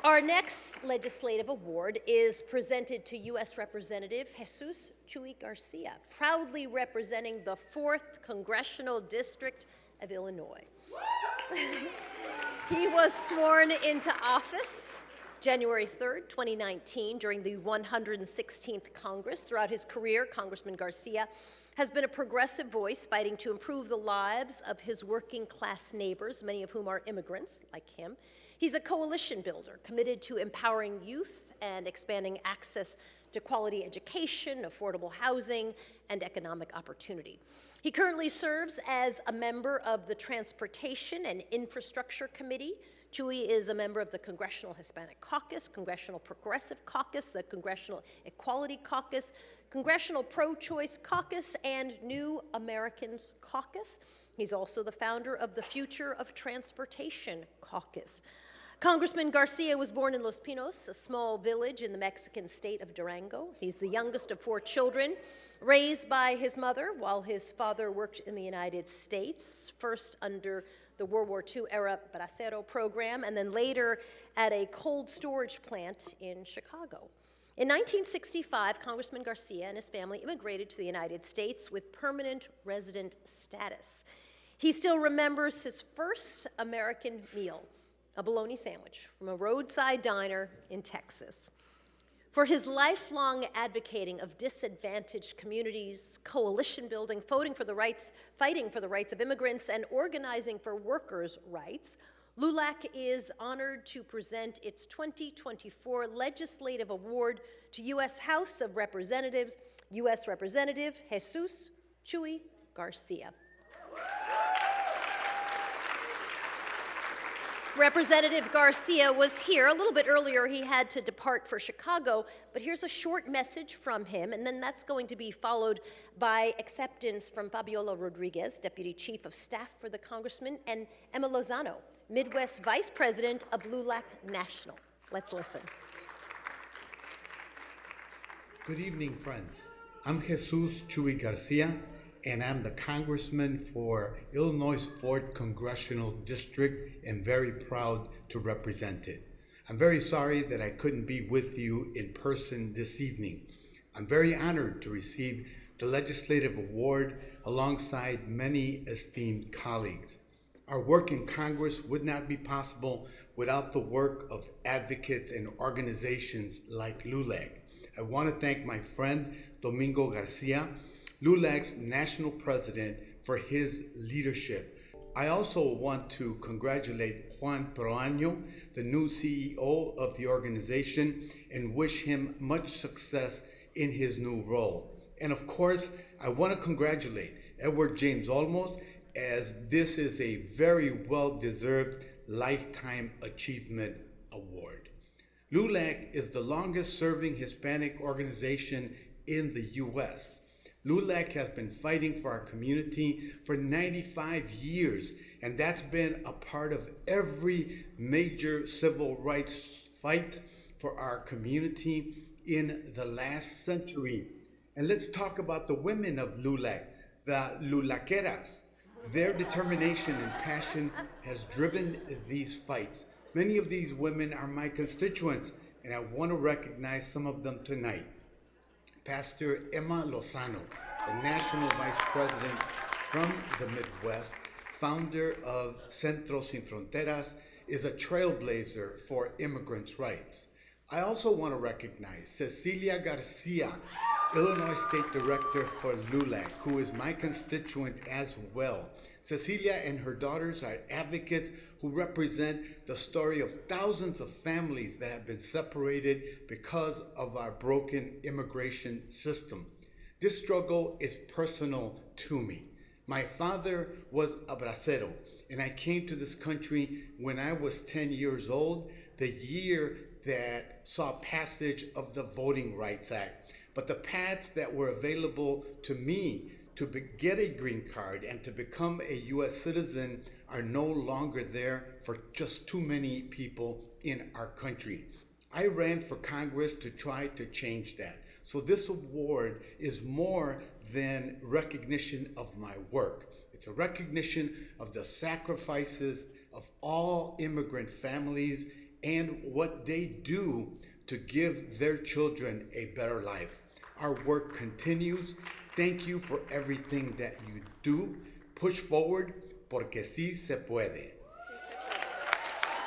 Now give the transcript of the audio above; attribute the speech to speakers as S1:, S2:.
S1: Our next legislative award is presented to U.S. Representative Jesus Chuy Garci, proudly representing the 4th Congressional District of Illinois. He was sworn into office January 3rd, 2019, during the 116th Congress. Throughout his career, Congressman Garcia has been a progressive voice fighting to improve the lives of his working-class neighbors, many of whom are immigrants like him. He's a coalition builder committed to empowering youth and expanding access to quality education, affordable housing, and economic opportunity. He currently serves as a member of the Transportation and Infrastructure Committee. Chuy is a member of the Congressional Hispanic Caucus, Congressional Progressive Caucus, the Congressional Equality Caucus, Congressional Pro-Choice Caucus, and New Americans Caucus. He's also the founder of the Future of Transportation Caucus. Congressman Garcia was born in Los Pinos, a small village in the Mexican state of Durango. He's the youngest of 4 children, raised by his mother while his father worked in the United States, first under the World War II era Bracero program, and then later at a cold storage plant in Chicago. In 1965, Congressman Garcia and his family immigrated to the United States with permanent resident status. He still remembers his first American meal, a bologna sandwich from a roadside diner in Texas. For his lifelong advocating of disadvantaged communities, coalition building, fighting for the rights of immigrants, and organizing for workers' rights, LULAC is honored to present its 2024 Legislative Award to U.S. House of Representatives, U.S. Representative Jesus Chuy Garcia. Representative Garcia was here a little bit earlier. He had to depart for Chicago, but here's a short message from him, and then that's going to be followed by acceptance from Fabiola Rodriguez, Deputy Chief of Staff for the Congressman, and Emma Lozano, Midwest Vice President of LULAC National. Let's listen.
S2: Good evening, friends. I'm Jesus Chuy Garcia, and I'm the Congressman for Illinois' 4th Congressional District and very proud to represent it. I'm very sorry that I couldn't be with you in person this evening. I'm very honored to receive the Legislative Award alongside many esteemed colleagues. Our work in Congress would not be possible without the work of advocates and organizations like LULAC. I want to thank my friend Domingo Garcia, LULAC's national president, for his leadership. I also want to congratulate Juan Peroaño, the new CEO of the organization, and wish him much success in his new role. And of course, I want to congratulate Edward James Olmos, as this is a very well-deserved Lifetime Achievement Award. LULAC is the longest-serving Hispanic organization in the U.S. LULAC has been fighting for our community for 95 years, and that's been a part of every major civil rights fight for our community in the last century. And let's talk about the women of LULAC, the LULACeras. Their determination and passion has driven these fights. Many of these women are my constituents, and I want to recognize some of them tonight. Pastor Emma Lozano, the National Vice President from the Midwest, founder of Centros Sin Fronteras, is a trailblazer for immigrants' rights. I also want to recognize Cecilia Garcia, Illinois State Director for LULAC, who is my constituent as well. Cecilia and her daughters are advocates who represent the story of thousands of families that have been separated because of our broken immigration system. This struggle is personal to me. My father was a bracero, and I came to this country when I was 10 years old, the year that saw passage of the Voting Rights Act. But the paths that were available to me to get a green card and to become a U.S. citizen are no longer there for just too many people in our country. I ran for Congress to try to change that. So this award is more than recognition of my work. It's a recognition of the sacrifices of all immigrant families and what they do to give their children a better life. Our work continues. Thank you for everything that you do. Push forward, porque sí se puede.